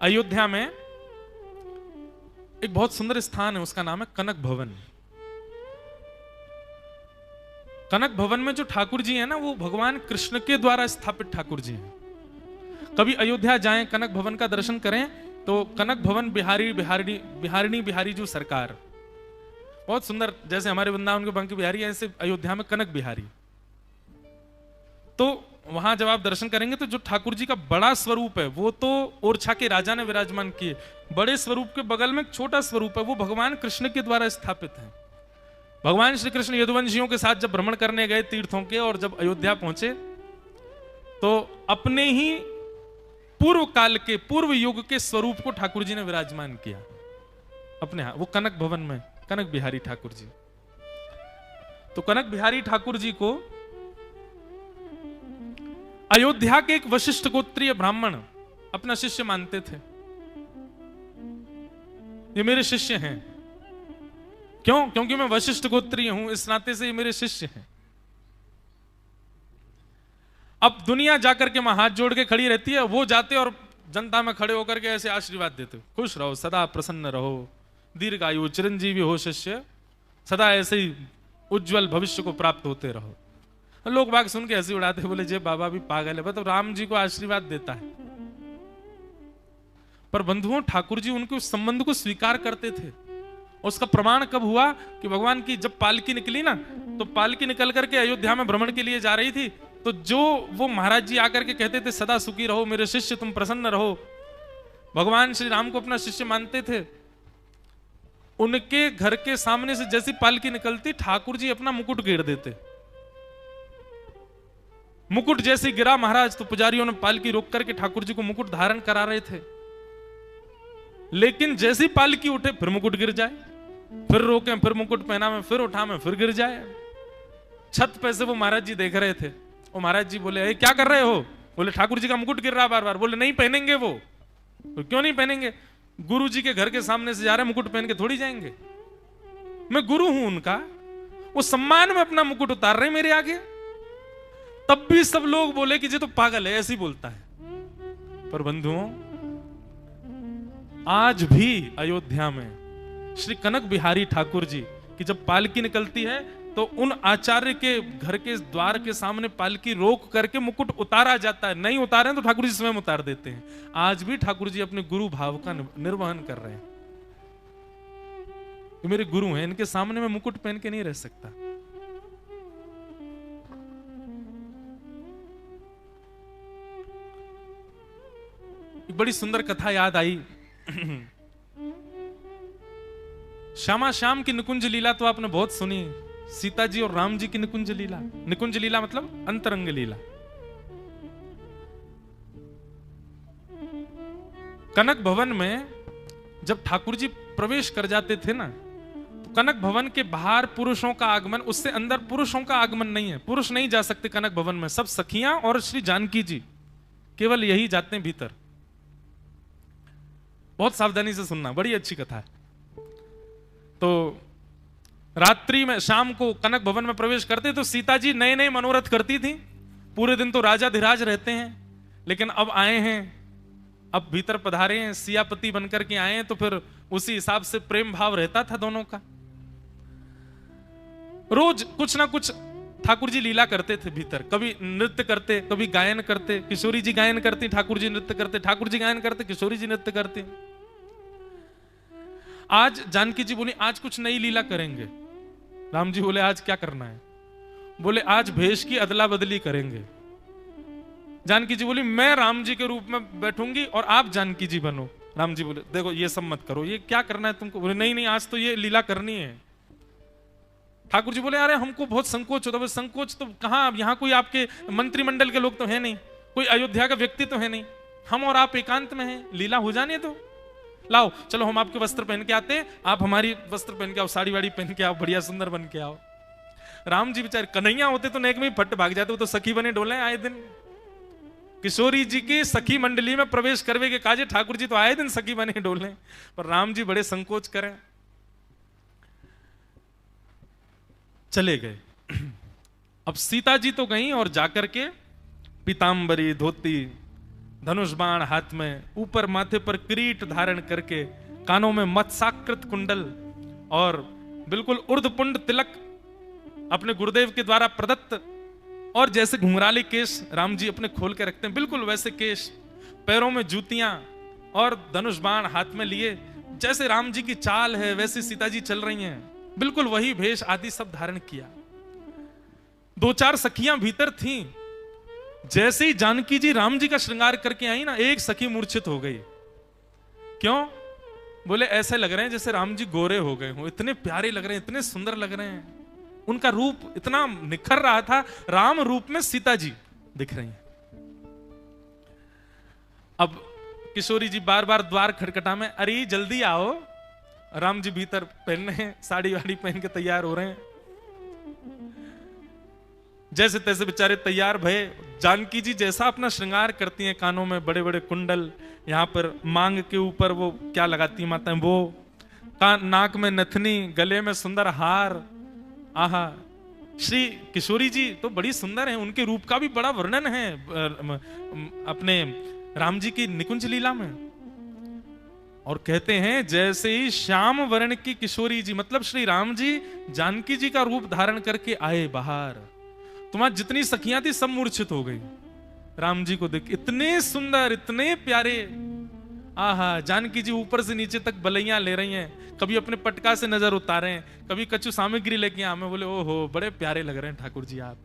अयोध्या में एक बहुत सुंदर स्थान है, उसका नाम है कनक भवन। कनक भवन में जो ठाकुर जी हैं ना, वो भगवान कृष्ण के द्वारा स्थापित ठाकुर जी हैं। कभी अयोध्या जाएं, कनक भवन का दर्शन करें, तो कनक भवन बिहारिणी बिहारी जो सरकार, बहुत सुंदर, जैसे हमारे वृंदावन के बंकी बिहारी है, ऐसे अयोध्या में कनक बिहारी। तो वहां जब आप दर्शन करेंगे तो जो ठाकुर जी का बड़ा स्वरूप है, वो तो ओरछा के राजा ने विराजमान किए। बड़े स्वरूप के बगल में एक छोटा स्वरूप है, वो भगवान कृष्ण के द्वारा स्थापित है। भगवान श्री कृष्ण यदुवंशियों के साथ जब भ्रमण करने गए तीर्थों के, और जब अयोध्या पहुंचे तो अपने ही पूर्व काल के, पूर्व युग के स्वरूप को ठाकुर जी ने विराजमान किया अपने वो कनक भवन में, कनक बिहारी ठाकुर जी। तो कनक बिहारी ठाकुर जी को अयोध्या के एक वशिष्ठ गोत्रीय ब्राह्मण अपना शिष्य मानते थे। ये मेरे शिष्य हैं। क्यों? क्योंकि मैं वशिष्ठ गोत्रीय हूं, इस नाते से ये मेरे शिष्य हैं। अब दुनिया जाकर के वहां हाथ जोड़ के खड़ी रहती है, वो जाते और जनता में खड़े होकर के ऐसे आशीर्वाद देते, खुश रहो, सदा प्रसन्न रहो, दीर्घायु, चिरंजीवी हो शिष्य, सदा ऐसे ही उज्जवल भविष्य को प्राप्त होते रहो। लोग बाग सुन के हंसी उड़ाते, बोले जे बाबा भी पागल है, तो राम जी को आशीर्वाद देता है। पर बंधुओं, ठाकुर जी उनके उस संबंध को स्वीकार करते थे। उसका प्रमाण कब हुआ कि भगवान की जब पालकी निकली ना, तो पालकी निकल करके अयोध्या में भ्रमण के लिए जा रही थी, तो जो वो महाराज जी आकर के कहते थे सदा सुखी रहो मेरे शिष्य, तुम प्रसन्न रहो, भगवान श्री राम को अपना शिष्य मानते थे। उनके घर के सामने से जैसी पालकी निकलती, ठाकुर जी अपना मुकुट गिर देते। मुकुट जैसे गिरा महाराज, तो पुजारियों ने पालकी रोक करके ठाकुर जी को मुकुट धारण करा रहे थे। लेकिन जैसी पालकी उठे फिर मुकुट गिर जाए, फिर रोके, फिर मुकुट पहना में, फिर उठा में, फिर गिर जाए। छत पे से वो महाराज जी देख रहे थे। वो महाराज जी बोले, क्या कर रहे हो? बोले, ठाकुर जी का मुकुट गिर रहा बार बार। बोले, नहीं पहनेंगे वो। तो क्यों नहीं पहनेंगे? गुरु जी के घर के सामने से जा रहे, मुकुट पहन के थोड़ी जाएंगे। मैं गुरु हूं उनका, वो सम्मान में अपना मुकुट उतार रहे मेरे आगे। तब भी सब लोग बोले कि ये तो पागल है, ऐसे ही बोलता है। पर बंधुओं, आज भी अयोध्या में श्री कनक बिहारी ठाकुर जी की जब पालकी निकलती है, तो उन आचार्य के घर के द्वार के सामने पालकी रोक करके मुकुट उतारा जाता है। नहीं उतारे तो ठाकुर जी स्वयं उतार देते हैं। आज भी ठाकुर जी अपने गुरु भाव का निर्वहन कर रहे हैं। ये मेरे गुरु हैं, इनके सामने मैं मुकुट पहन के नहीं रह सकता। एक बड़ी सुंदर कथा याद आई। श्यामा श्याम की निकुंज लीला तो आपने बहुत सुनी, सीता जी और राम जी की निकुंज लीला। निकुंज लीला मतलब अंतरंग लीला। कनक भवन में जब ठाकुर जी प्रवेश कर जाते थे ना, तो कनक भवन के बाहर पुरुषों का आगमन, उससे अंदर पुरुषों का आगमन नहीं है। पुरुष नहीं जा सकते कनक भवन में, सब सखियां और श्री जानकी जी केवल यही जाते हैं भीतर। बहुत सावधानी से सुनना, बड़ी अच्छी कथा है। तो रात्रि में, शाम को कनक भवन में प्रवेश करते तो सीता जी नए नए मनोरथ करती थी। पूरे दिन तो राजा धीराज रहते हैं, लेकिन अब आए हैं, अब भीतर पधारे हैं, सियापति बनकर के आए हैं, तो फिर उसी हिसाब से प्रेम भाव रहता था दोनों का। रोज कुछ ना कुछ ठाकुर जी लीला करते थे भीतर। कभी नृत्य करते, कभी गायन करते। किशोरी जी गायन करती, ठाकुर जी नृत्य करते, ठाकुर जी गायन करते, किशोरी जी नृत्य करते। आज जानकी जी बोली, आज कुछ नई लीला करेंगे। राम जी बोले, आज क्या करना है? बोले, आज भेष की अदला बदली करेंगे। जानकी जी बोली, मैं राम जी के रूप में बैठूंगी और आप जानकी जी बनो। राम जी बोले, देखो ये सब मत करो, ये क्या करना है तुमको? बोले, नहीं नहीं, आज तो ये लीला करनी है। ठाकुर जी बोले, अरे हमको बहुत संकोच होता है। संकोच तो कहां, अब यहां कोई आपके मंत्रिमंडल के लोग तो है नहीं, कोई अयोध्या का व्यक्ति तो है नहीं, हम और आप एकांत में हैं, लीला हो जाने दो। लाओ चलो, हम आपके वस्त्र पहन के आते हैं, आप हमारी वस्त्र पहन के आओ, साड़ी वाड़ी पहन के आओ, बढ़िया सुंदर बन के आओ। राम जी बेचारे कन्हैया होते तो नेक में ही फट भाग जाते, वो तो सखी बने डोले आए दिन। किशोरी जी की सखी मंडली में प्रवेश करवे के काजे ठाकुर जी तो आए दिन सखी बने डोले, पर राम जी बड़े संकोच करें, चले गए। अब सीता जी तो गई और जाकर के पीतांबरी धोती धनुष बाण हाथ में, ऊपर माथे पर किरीट धारण करके, कानों में मत्स्याकृत कुंडल और बिल्कुल उर्ध्वपुंड तिलक अपने गुरुदेव के द्वारा प्रदत्त, और जैसे घुंघराले केश राम जी अपने खोल के रखते हैं बिल्कुल वैसे केश, पैरों में जूतियां और धनुष बाण हाथ में लिए, जैसे राम जी की चाल है वैसे सीता जी चल रही हैं, बिल्कुल वही भेष आदि सब धारण किया। 2-4 सखियां भीतर थीं। जैसे ही जानकी जी राम जी का श्रृंगार करके आई ना, एक सखी मूर्छित हो गई। क्यों? बोले ऐसे लग रहे हैं जैसे राम जी गोरे हो गए हो, इतने प्यारे लग रहे हैं, इतने सुंदर लग रहे हैं, उनका रूप इतना निखर रहा था, राम रूप में सीता जी दिख रही हैं। अब किशोरी जी बार बार द्वार खटखटा में, अरे जल्दी आओ। राम जी भीतर पहनने हैं, साड़ी वाड़ी पहन के तैयार हो रहे हैं। जैसे तैसे बेचारे तैयार भये। जानकी जी जैसा अपना श्रृंगार करती हैं, कानों में बड़े बड़े कुंडल, यहाँ पर मांग के ऊपर वो क्या लगाती माता वो, नाक में नथनी, गले में सुंदर हार। आहा, श्री किशोरी जी तो बड़ी सुंदर हैं, उनके रूप का भी बड़ा वर्णन है अपने राम जी की निकुंज लीला में। और कहते हैं जैसे ही श्याम वर्ण की किशोरी जी, मतलब श्री राम जी जानकी जी का रूप धारण करके आए बाहर, तुम्हारी जितनी सखियां थी सब मूर्छित हो गई राम जी को देख, इतने सुंदर, इतने प्यारे। आहा, जानकी जी ऊपर से नीचे तक बलैया ले रही हैं, कभी अपने पटका से नजर उतारे हैं, कभी कछु सामग्री लेके हमें बोले ओहो बड़े प्यारे लग रहे हैं ठाकुर जी आप।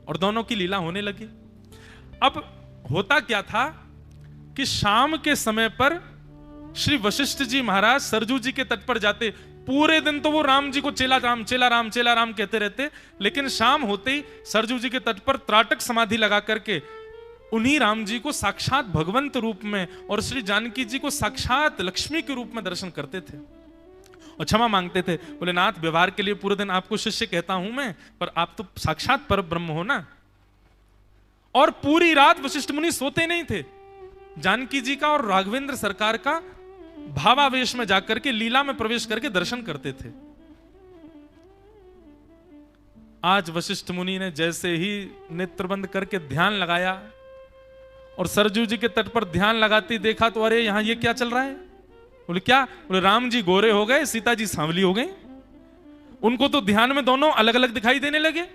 और दोनों की लीला होने लगी। अब होता क्या था कि शाम के समय पर श्री वशिष्ठ जी महाराज सरजू जी के तट पर जाते। पूरे दिन तो वो राम जी को चेला राम चेला राम चेला राम कहते रहते, लेकिन शाम होते ही सरजू जी के तट पर त्राटक समाधि लगा करके उन्हीं राम जी को साक्षात भगवंत रूप में और श्री जानकी जी को साक्षात लक्ष्मी के रूप में दर्शन करते थे और क्षमा मांगते थे। बोले नाथ, व्यवहार के लिए पूरे दिन आपको शिष्य कहता हूं मैं, पर आप तो साक्षात पर ब्रह्म हो ना। और पूरी रात वशिष्ठ मुनि सोते नहीं थे। जानकी जी का और राघवेंद्र सरकार का भावावेश में जाकर के लीला में प्रवेश करके दर्शन करते थे। आज वशिष्ठ मुनि ने जैसे ही नेत्र बंद करके ध्यान लगाया और सरजू जी के तट पर ध्यान लगाते देखा तो अरे यहां ये क्या चल रहा है। बोले क्या? बोले राम जी गोरे हो गए, सीता जी सांवली हो गई। उनको तो ध्यान में दोनों अलग अलग दिखाई देने लगे।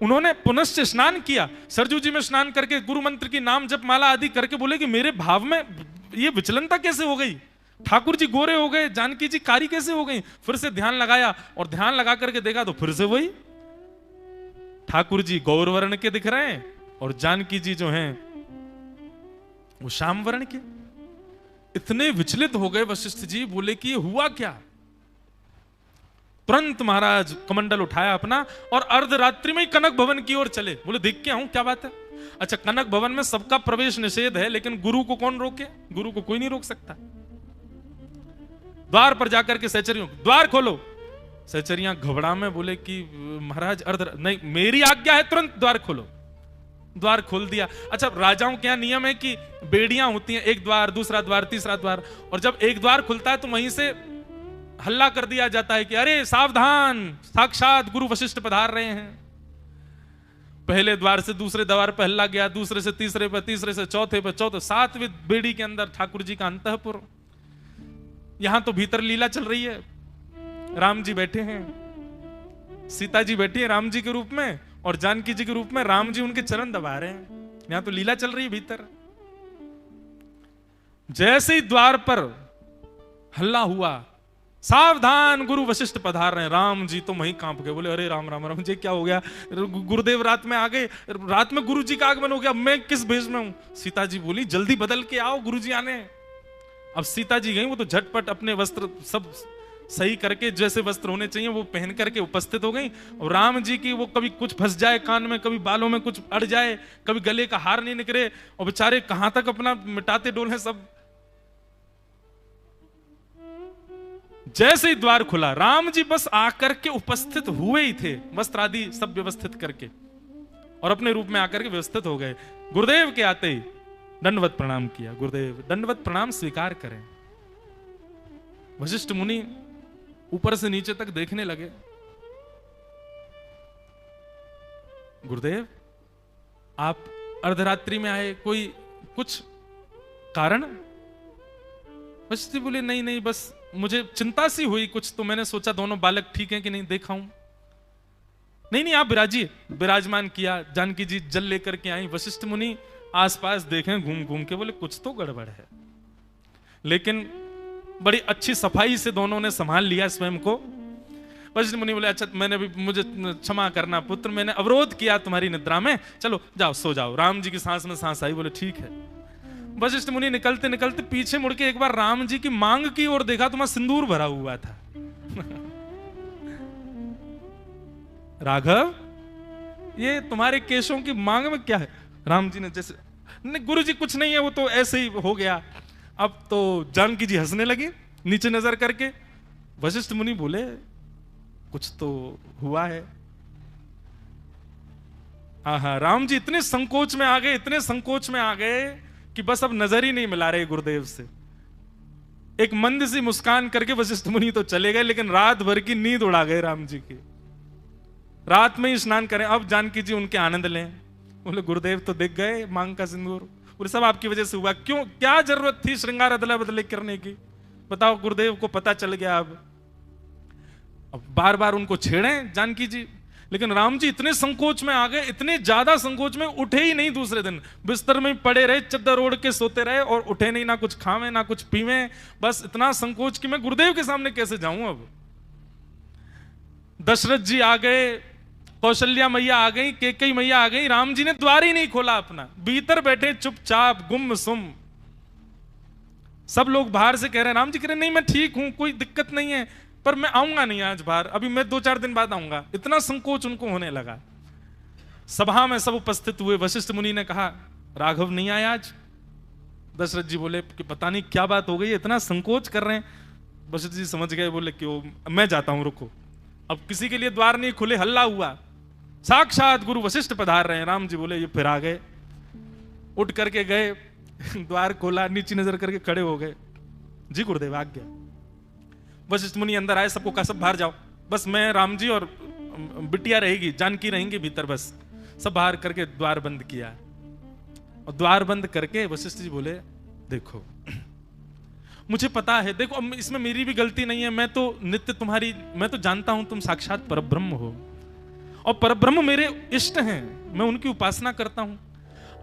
उन्होंने पुनश्च स्नान किया, सरजू जी में स्नान करके गुरु मंत्र की नाम जप माला आदि करके बोले कि मेरे भाव में ये विचलनता कैसे हो गई, ठाकुर जी गोरे हो गए, जानकी जी कारी कैसे हो गई। फिर से ध्यान लगाया और ध्यान लगा करके देखा तो फिर से वही, ठाकुर जी गौर वर्ण के दिख रहे हैं और जानकी जी जो हैं वो श्याम वर्ण के। इतने विचलित हो गए वशिष्ठ जी, बोले कि ये हुआ क्या। तुरंत महाराज कमंडल उठाया अपना और अर्धरात्रि में ही कनक भवन की ओर चले। बोले देख के आऊं क्या बात है। अच्छा, कनक भवन में सबका प्रवेश निषेध है, लेकिन गुरु को कौन रोके? गुरु को कोई नहीं रोक सकता। द्वार पर जाकर के सहचरियों द्वार खोलो। सहचरियां घबरा में बोले कि महाराज नहीं, मेरी आज्ञा है, तुरंत द्वार खोलो। द्वार खोल दिया। अच्छा, राजाओं के यहां नियम है कि बेड़ियां होती हैं, एक द्वार, दूसरा द्वार, तीसरा द्वार, और जब एक द्वार खुलता है तो वहीं से हल्ला कर दिया जाता है कि अरे सावधान, साक्षात गुरु वशिष्ठ पधार रहे हैं। पहले द्वार से दूसरे द्वार पर हल्ला गया, दूसरे से तीसरे पर, तीसरे से चौथे पर, चौथे, 7वीं बेड़ी के अंदर ठाकुर जी का अंतःपुर। यहां तो भीतर लीला चल रही है, राम जी बैठे हैं, सीता जी बैठी है राम जी के रूप में और जानकी जी के रूप में राम जी उनके चरण दबा रहे हैं। यहां तो लीला चल रही है भीतर। जैसे ही द्वार पर हल्ला हुआ, सावधान गुरु वशिष्ठ पधार रहे हैं, राम जी तो वहीं कांप गए। बोले अरे राम राम राम जी, क्या हो गया? गुरुदेव रात में आ गए, रात में गुरु जी का आगमन हो गया, मैं किस भेष में हूं? सीता जी बोली जल्दी बदल के आओ, गुरु जी आने। अब सीता जी गई, वो तो झटपट अपने वस्त्र सब सही करके जैसे वस्त्र होने चाहिए वो पहन करके उपस्थित हो गई। और राम जी की वो कभी कुछ फंस जाए कान में, कभी बालों में कुछ अड़ जाए, कभी गले का हार नहीं निकले, और बेचारे कहां तक अपना मिटाते डोले सब। जैसे ही द्वार खुला, राम जी बस आकर के उपस्थित हुए ही थे, वस्त्र आदि सब व्यवस्थित करके, और अपने रूप में आकर के व्यवस्थित हो गए। गुरुदेव के आते ही दंडवत प्रणाम किया। गुरुदेव दंडवत प्रणाम स्वीकार करें। वशिष्ठ मुनि ऊपर से नीचे तक देखने लगे। गुरुदेव आप अर्धरात्रि में आए, कोई कुछ कारण? वशिष्ठ जी बोले नहीं नहीं, बस मुझे चिंता सी हुई कुछ, तो मैंने सोचा दोनों बालक ठीक हैं कि नहीं देखा हूं। नहीं नहीं आप विराजिए। विराजमान किया, जानकी जी जल लेकर के आई। वशिष्ठ मुनि आसपास देखें घूम घूम के, बोले कुछ तो गड़बड़ है, लेकिन बड़ी अच्छी सफाई से दोनों ने संभाल लिया स्वयं को। वशिष्ठ मुनि बोले अच्छा मैंने भी, मुझे क्षमा करना पुत्र, मैंने अवरोध किया तुम्हारी निद्रा में, चलो जाओ सो जाओ। राम जी की सांस में सांस आई, बोले ठीक है। वशिष्ठ मुनि निकलते निकलते पीछे मुड़ के एक बार राम जी की मांग की ओर देखा तो वहां सिंदूर भरा हुआ था। राघव ये तुम्हारे केशों की मांग में क्या है? राम जी ने जैसे, नहीं गुरु जी कुछ नहीं है, वो तो ऐसे ही हो गया। अब तो जानकी जी हंसने लगी नीचे नजर करके। वशिष्ठ मुनि बोले कुछ तो हुआ है। आहा, राम जी इतने संकोच में आ गए, इतने संकोच में आ गए कि बस अब नजर ही नहीं मिला रहे गुरुदेव से। एक मंद सी मुस्कान करके वशिष्ठ मुनि तो चले गए, लेकिन रात भर की नींद उड़ा गए राम जी की। रात में ही स्नान करें, अब जानकी जी उनके आनंद लें। बोले गुरुदेव तो दिख गए मांग का सिंदूर, बोले सब आपकी वजह से हुआ। क्यों, क्या जरूरत थी श्रृंगार अदला बदले करने की? बताओ, गुरुदेव को पता चल गया। अब बार बार उनको छेड़ें जानकी जी, लेकिन राम जी इतने संकोच में आ गए, इतने ज्यादा संकोच में, उठे ही नहीं। दूसरे दिन बिस्तर में पड़े रहे, चद्दर ओढ़ के सोते रहे और उठे नहीं, ना कुछ खावे ना कुछ पीवे। बस इतना संकोच कि मैं गुरुदेव के सामने कैसे जाऊं। अब दशरथ जी आ गए, कौशल्या मैया आ गई, कैकेयी मैया आ गई, राम जी ने द्वार ही नहीं खोला अपना, भीतर बैठे चुपचाप गुमसुम। सब लोग बाहर से कह रहे हैं, राम जी कह रहे नहीं मैं ठीक हूं, कोई दिक्कत नहीं है, पर मैं आऊंगा नहीं आज बाहर, अभी मैं 2-4 दिन बाद आऊंगा। इतना संकोच उनको होने लगा। सभा में सब उपस्थित हुए। वशिष्ठ मुनि ने कहा राघव नहीं आया आज। दशरथ जी बोले कि पता नहीं क्या बात हो गई, इतना संकोच कर रहे हैं। वशिष्ठ जी समझ गए, बोले कि मैं जाता हूं, रुको। अब किसी के लिए द्वार नहीं खुले, हल्ला हुआ, साक्षात गुरु वशिष्ठ पधार रहे हैं। राम जी बोले ये फिर आ गए। उठ करके गए, द्वार खोला, नीचे नजर करके खड़े हो गए। जी गुरुदेव आज्ञा। वशिष्ठ मुनि अंदर आए, सबको कहा सब बाहर जाओ, बस मैं राम जी और बिटिया रहेगी, जानकी रहेंगे भीतर, बस सब बाहर करके द्वार बंद किया। और द्वार बंद करके वशिष्ठ जी बोले देखो मुझे पता है, देखो अब इसमें मेरी भी गलती नहीं है, मैं तो नित्य तुम्हारी, मैं तो जानता हूं तुम साक्षात परब्रह्म हो और परब्रह्म मेरे इष्ट हैं, मैं उनकी उपासना करता हूं।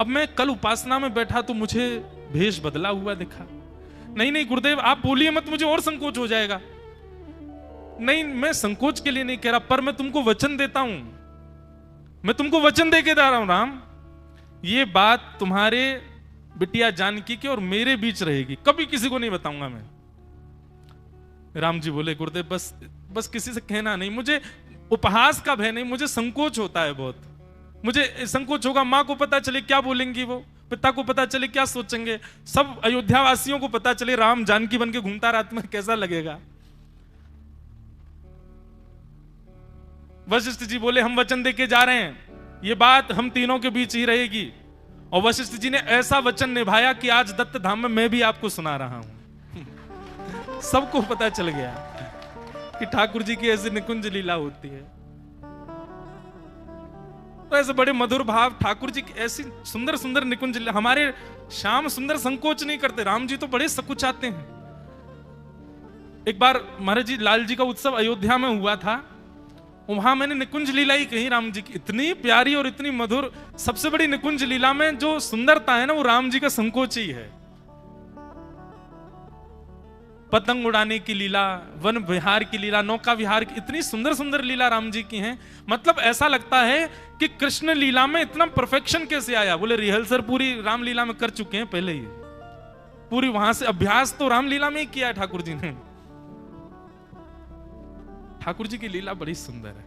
अब मैं कल उपासना में बैठा तो मुझे भेष बदला हुआ दिखा। नहीं नहीं गुरुदेव आप बोलिए मत, मुझे और संकोच हो जाएगा। नहीं मैं संकोच के लिए नहीं कह रहा, पर मैं तुमको वचन देता हूं, मैं तुमको वचन दे के जा रहा हूं राम, ये बात तुम्हारे बिटिया जानकी के और मेरे बीच रहेगी, कभी किसी को नहीं बताऊंगा मैं। राम जी बोले गुरुदेव बस बस किसी से कहना नहीं, मुझे उपहास का भय नहीं, मुझे संकोच होता है बहुत, मुझे संकोच होगा, माँ को पता चले क्या बोलेंगी वो, पिता को पता चले क्या सोचेंगे, सब अयोध्या वासियों को पता चले राम जानकी बन के घूमता रात में, कैसा लगेगा। वशिष्ठ जी बोले हम वचन देके जा रहे हैं, ये बात हम तीनों के बीच ही रहेगी। और वशिष्ठ जी ने ऐसा वचन निभाया कि आज दत्त धाम में मैं भी आपको सुना रहा हूं। सबको पता चल गया कि ठाकुर जी की ऐसी निकुंज लीला होती है। तो ऐसे बड़े मधुर भाव ठाकुर जी की ऐसी सुंदर सुंदर निकुंज लीला। हमारे श्याम सुंदर संकोच नहीं करते, राम जी तो बड़े सकुचाते हैं। एक बार महाराज जी लाल जी का उत्सव अयोध्या में हुआ था, वहां मैंने निकुंज लीला ही कही राम जी की, इतनी प्यारी और इतनी मधुर। सबसे बड़ी निकुंज लीला में जो सुंदरता है ना, वो राम जी का संकोच ही है। पतंग उड़ाने की लीला, वन विहार की लीला, नौका विहार की, इतनी सुंदर सुंदर लीला राम जी की हैं। मतलब ऐसा लगता है कि कृष्ण लीला में इतना परफेक्शन कैसे आया। बोले रिहर्सल पूरी राम लीला में कर चुके हैं पहले ही, पूरी वहां से अभ्यास तो राम लीला में ही किया है ठाकुर जी ने। ठाकुर जी की लीला बड़ी सुंदर है।